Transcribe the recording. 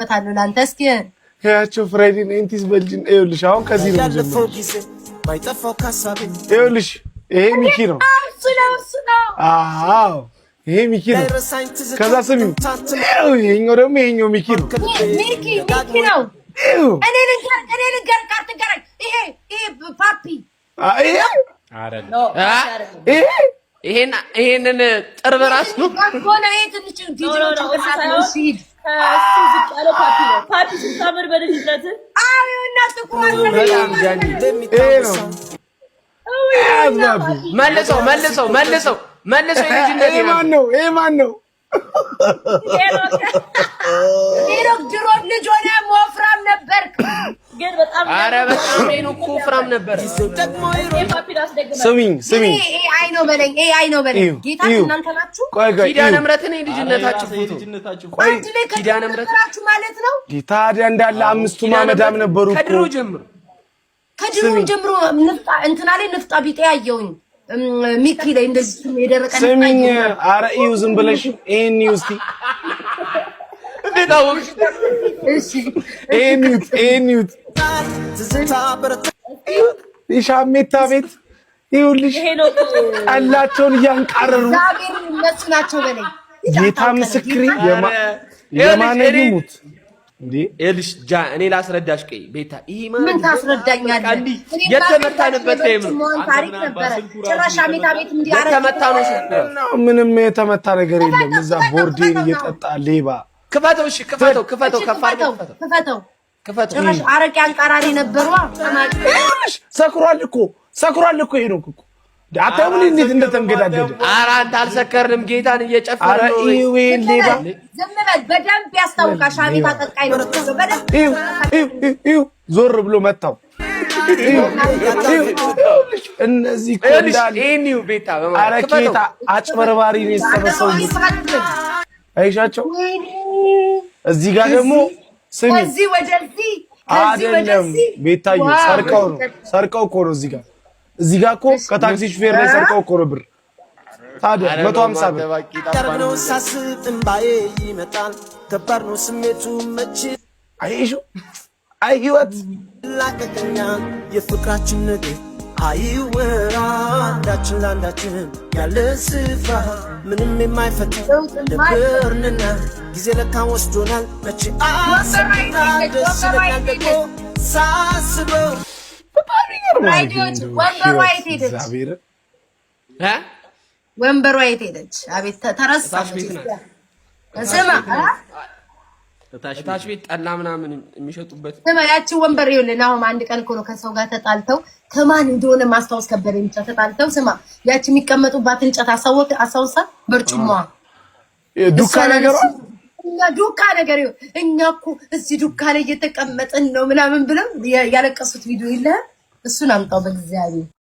በታለው ላንተ እስኪ ያቸው ፍራይዴ ናይንቲስ በልጅን ይኸውልሽ፣ አሁን ከዚህ ነው ጀምሮ ይኸውልሽ፣ ይሄ ሚኪ ነው። አዎ ይሄ ሚኪ ነው። ከዛ ስሚው፣ ይሄኛው ደግሞ ይሄኛው ሚኪ ነው። ሚኪ ነው። እኔ ልንገር ካትገረኝ ይሄ ፓፒ ይሄንን ጥርብ ራስ ነው ሆነ። ይሄ ትንሽ ዲጂሮ ተሳሳተ ነው ሲድ እሱ ዝቅ ያለ ፓፒ ነው። ፓፒ ሲታመር በልጅነት አዩና ጥቁር መልሰው የልጅነት ማን ነው? ሄኖክ ድሮ ልጅ ሆነ ወፍራም ነበር፣ ግን በጣም ሄኖክ ወፍራም ነበር። ስሚኝ አይ ነው በለኝ ጌታ እናንተ ናችሁ። ኪዳነ ምሕረትን የልጅነታችሁ ፎቶ ኪዳነ ምሕረት ናችሁ ማለት ነው። ታዲያ እንዳለ አምስቱ ማመዳም ነበሩ እኮ ከድሮ ጀምሮ እንትና ላይ ንፍጣ ቢጤ ያየውኝ ሚኪ ላይ እንደዚህ የደረቀ ስሚኝ። ኧረ እዩ ዝም ብለሽ ይሄን እዩ እስቲ። እንዴት አወቅሽ? እሺ ይሄን እዩ የሻሜታ ቤት ይኸውልሽ፣ ጠላቸውን እያንቃረሩ እነሱ ናቸው በለኝ ጌታ ምስክሬ። የማን ይሙት እንዴ ኤልሽ እኔ ላስረዳሽ። ቆይ ቤታ ይሄ ምን ታስረዳኛለህ? የተመታንበት ታይም ነው። ታሪክ ነበር። ጭራሽ ሻሜታ ቤት እንዲህ አረ የተመታ ነው። ምንም የተመታ ነገር የለም። እዛ ቦርዴን እየጠጣ ሌባ። ክፈተው፣ እሺ ክፈተው። ጭራሽ አረቄ አንቃራሪ ነበሩ። ሰክሯል እኮ ይሄ ነው እኮ አታምን እንዴት እንደተንገዳገደ። ኧረ አንተ አልሰከርንም፣ ጌታን እየጨፈረ ነው። ኧረ ይሄን ሌባ ዝም በል። በደንብ ያስታውቃል። ሻሜታ ጠቃይ ነው። በደንብ ዞር ብሎ መታው። እነዚህ ኮንዳል ይሄኒው ቤታ ኧረ ጌታ አጭበርባሪ ነው የተሰበሰቡት። አይሻቸው እዚህ ጋር ደግሞ ስሚ፣ እዚህ ወደዚህ አይደለም ቤታዬ፣ ሰርቀው እኮ ነው እዚህ ጋር እኮ ከታክሲ ሹፌር ላይ ሰርቀው እኮ ነው ብር። ታዲያ 150 ብር ቀርብነው ሳስብ እንባዬ ይመጣል። ከባድ ነው ስሜቱ መቼ አይሹ አይ ህይወት ላቀቀኛል። የፍቅራችን ነገር አይወራ አንዳችን ለአንዳችን ያለ ስፍራ ምንም የማይፈታ ነበርንና ጊዜ ለካ ወስዶናል። መቼ አሰብና ደስ ይለኛል ደግሞ ሳስበው። ወንበሯ የት ሄደች? አቤት ተረሳች። ስማ ታች ቤት ጠላ ምናምን የሚሸጡበት ስማ፣ ያቺ ወንበር ይኸውልህ፣ አሁን አንድ ቀን እኮ ነው ከሰው ጋር ተጣልተው ከማን እንደሆነ ማስታወስ ከበደኝ። ብቻ ተጣልተው ስማ፣ ያቺ የሚቀመጡባት እንጨት አስታውሳ፣ በርጩማዋ ዱካ ነገር እኛ እኮ እዚህ ዱካ ላይ እየተቀመጥን ነው ምናምን ብለው ያለቀሱት ቪዲዮ የለህም? እሱን አምጣው በእግዚአብሔር።